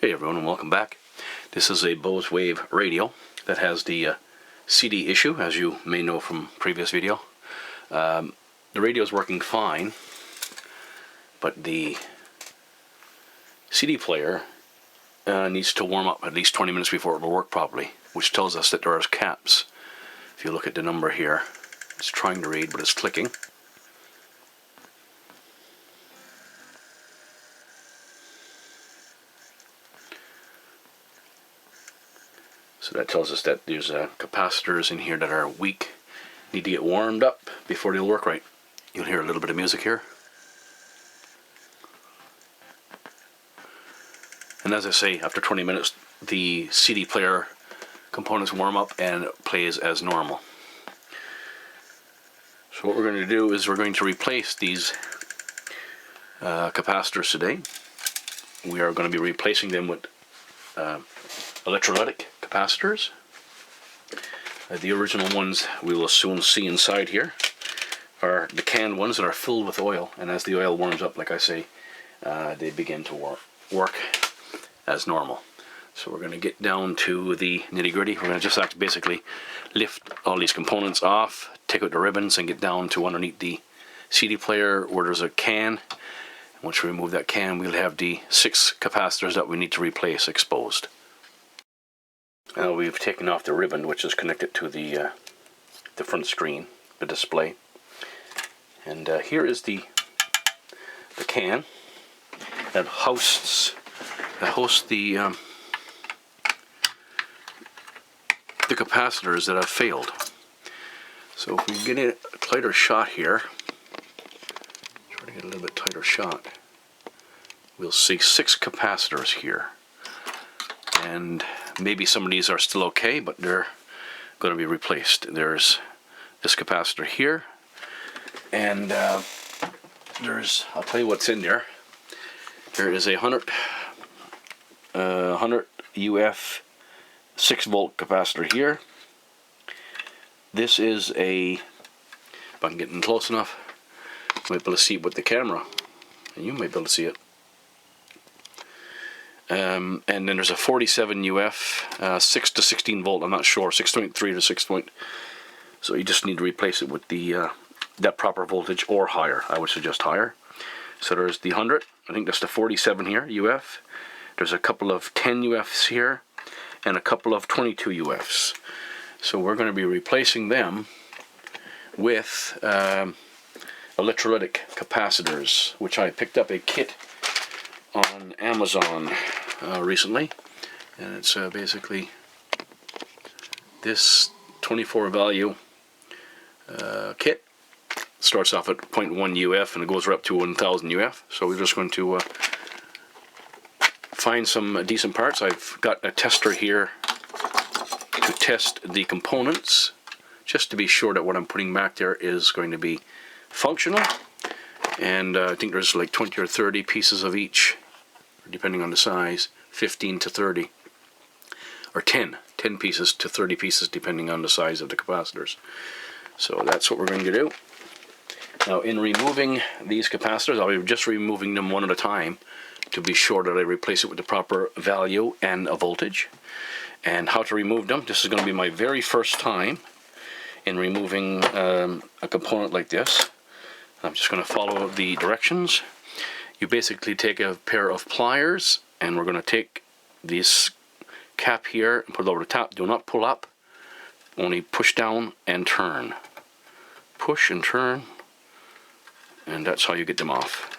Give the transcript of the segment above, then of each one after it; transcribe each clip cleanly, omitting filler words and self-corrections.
Hey everyone, and welcome back. This is a Bose Wave radio that has the CD issue, as you may know from previous video. The radio is working fine, but the CD player needs to warm up at least 20 minutes before it will work properly, which tells us that there are caps. If you look at the number here, it's trying to read, but it's clicking. So that tells us that there's capacitors in here that are weak, need to get warmed up before they'll work right. You'll hear a little bit of music here. And as I say, after 20 minutes, the CD player components warm up and it plays as normal. So what we're going to do is we're going to replace these capacitors today. We are going to be replacing them with electrolytic capacitors. The original ones we will soon see inside here are the canned ones that are filled with oil, and as the oil warms up, like I say, they begin to work as normal. So we're going to get down to the nitty-gritty. We're going to just have to basically lift all these components off, take out the ribbons, and get down to underneath the CD player where there's a can. Once we remove that can, we'll have the 6 capacitors that we need to replace exposed. Now we've taken off the ribbon which is connected to the front screen, the display, and here is the can that hosts the capacitors that have failed. So if we get a tighter shot here, try to get a little bit tighter shot, we'll see 6 capacitors here. And maybe some of these are still okay, but they're going to be replaced. There's this capacitor here, and there's, I'll tell you what's in there. There is a 100 UF 6-volt capacitor here. This is a, if I can get in close enough, you might be able to see it with the camera, and you might be able to see it. And then there's a 47 UF 6 to 16 volt. I'm not sure, 6.3 to 6. So you just need to replace it with the that proper voltage or higher. I would suggest higher. So there's the 100. I think that's the 47 here UF. There's a couple of 10 UFs here, and a couple of 22 UFs. So we're going to be replacing them with electrolytic capacitors, which I picked up a kit on Amazon recently, and it's basically this 24 value kit. Starts off at 0.1 UF and it goes right up to 1000 UF. So we're just going to find some decent parts. I've got a tester here to test the components, just to be sure that what I'm putting back there is going to be functional. And I think there's like 20 or 30 pieces of each, depending on the size, 15 to 30, or 10 pieces to 30 pieces depending on the size of the capacitors. So that's what we're going to do. Now in removing these capacitors, I'll be just removing them one at a time to be sure that I replace it with the proper value and a voltage. And how to remove them, this is going to be my very first time in removing a component like this. I'm just going to follow the directions. You basically take a pair of pliers, and we're going to take this cap here and put it over the top. Do not pull up, only push down and turn. Push and turn, and that's how you get them off.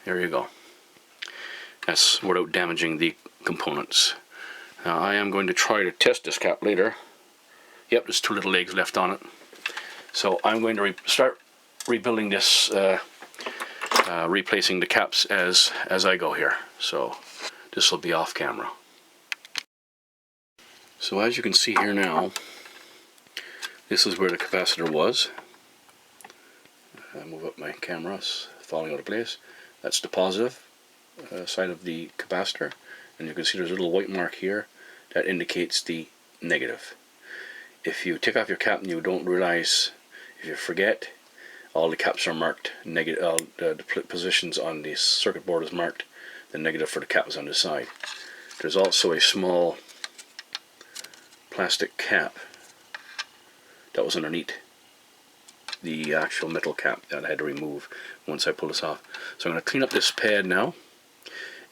There you go. That's without damaging the components. Now I am going to try to test this cap later. Yep, there's 2 little legs left on it. So I'm going to start rebuilding this, replacing the caps as I go here. So this will be off camera. So as you can see here now, this is where the capacitor was. I move up my camera, it's falling out of place. That's the positive side of the capacitor, and you can see there's a little white mark here that indicates the negative. If you take off your cap and you don't realize, if you forget, all the caps are marked negative. The positions on the circuit board is marked The negative for the cap is on this side. There's also a small plastic cap that was underneath the actual metal cap that I had to remove once I pull this off. So I'm going to clean up this pad now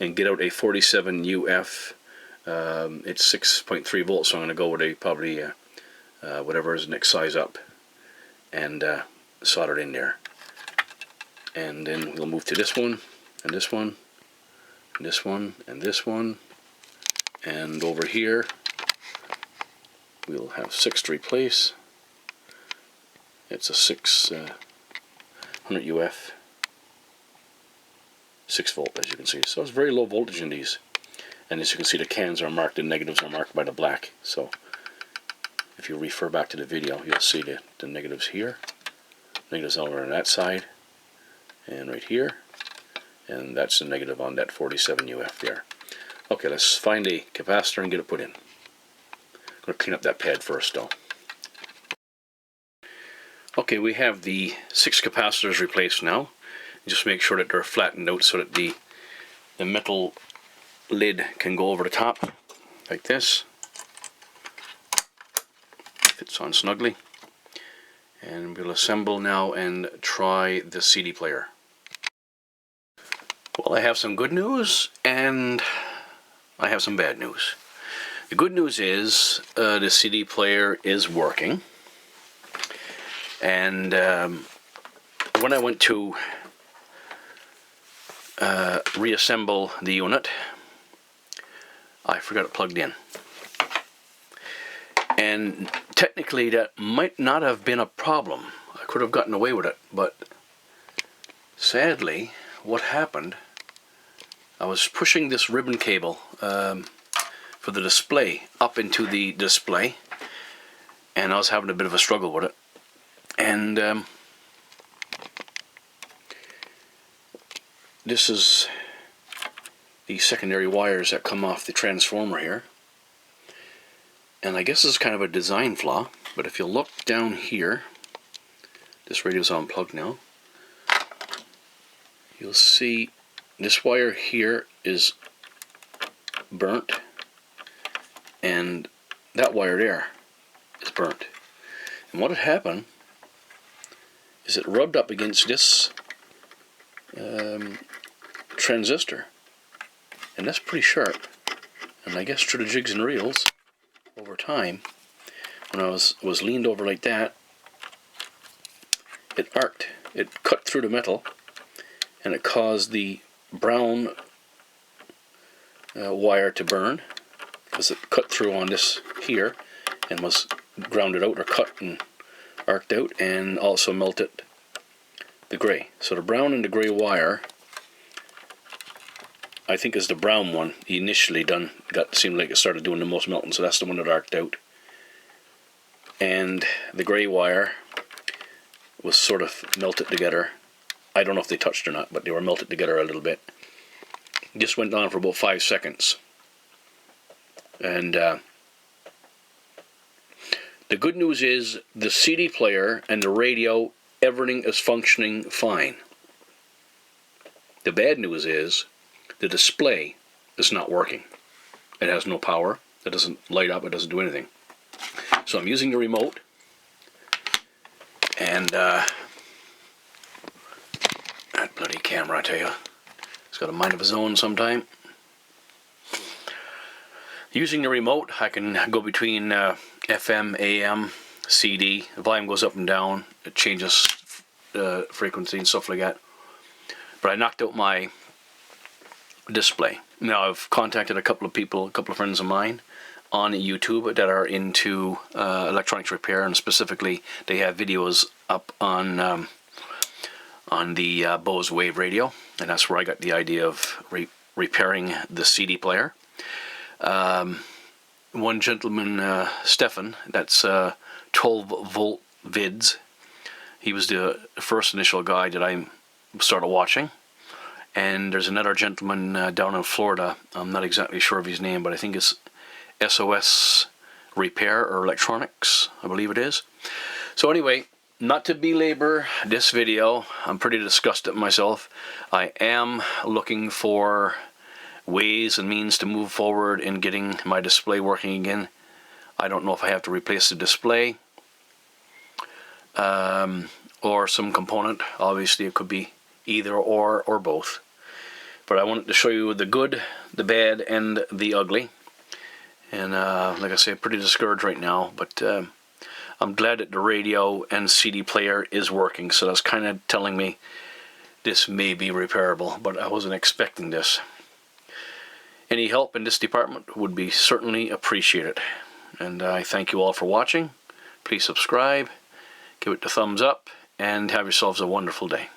and get out a 47 UF. It's 6.3 volts, so I'm going to go with a probably whatever is the next size up and solder it in there. And then we'll move to this one, and this one, and this one, and this one, and over here we'll have 6 to replace. It's a 600 UF, 6 volt, as you can see. So it's very low voltage in these. And as you can see, the cans are marked, the negatives are marked by the black. So if you refer back to the video, you'll see the negatives here. Negatives over on that side, and right here. And that's the negative on that 47 UF there. Okay, let's find a capacitor and get it put in. I'm going to clean up that pad first, though. Okay, we have the 6 capacitors replaced now. Just make sure that they're flattened out so that the metal lid can go over the top like this. Fits on snugly. And we'll assemble now and try the CD player. Well, I have some good news and I have some bad news. The good news is the CD player is working. And when I went to reassemble the unit, I forgot it plugged in. And technically that might not have been a problem. I could have gotten away with it, but sadly what happened, I was pushing this ribbon cable for the display up into the display, and I was having a bit of a struggle with it. And this is the secondary wires that come off the transformer here. And I guess this is kind of a design flaw, but if you look down here, this radio's unplugged now, you'll see this wire here is burnt, and that wire there is burnt. And what had happened is it rubbed up against this transistor, and that's pretty sharp. And I guess through the jigs and reels, over time, when I was leaned over like that, it arced. It cut through the metal, and it caused the brown wire to burn, because it cut through on this here and was grounded out or cut and arced out, and also melted the gray. So the brown and the gray wire, I think is the brown one initially done, seemed like it started doing the most melting, so that's the one that arced out. And the gray wire was sort of melted together. I don't know if they touched or not, but they were melted together a little bit. Just went on for about 5 seconds. And the good news is the CD player and the radio, everything is functioning fine. The bad news is the display is not working. It has no power. It doesn't light up. It doesn't do anything. So I'm using the remote, and that bloody camera, I tell you, it's got a mind of its own sometime. Using the remote, I can go between FM, AM, CD. The volume goes up and down. It changes frequency and stuff like that. But I knocked out my display. Now I've contacted a couple of people, a couple of friends of mine on YouTube that are into electronics repair, and specifically they have videos up on the Bose wave radio, and that's where I got the idea of repairing the CD player. One gentleman, Stefan, that's 12 volt vids. He was the first initial guy that I started watching. And there's another gentleman down in Florida, I'm not exactly sure of his name, but I think it's SOS Repair or Electronics, I believe it is. So anyway, not to belabor this video, I'm pretty disgusted myself. I am looking for ways and means to move forward in getting my display working again. I don't know if I have to replace the display or some component. Obviously it could be either or both. But I wanted to show you the good, the bad, and the ugly. And like I say, pretty discouraged right now, but I'm glad that the radio and CD player is working, so that's kind of telling me this may be repairable, but I wasn't expecting this. Any help in this department would be certainly appreciated. And I thank you all for watching. Please subscribe, give it the thumbs up, and have yourselves a wonderful day.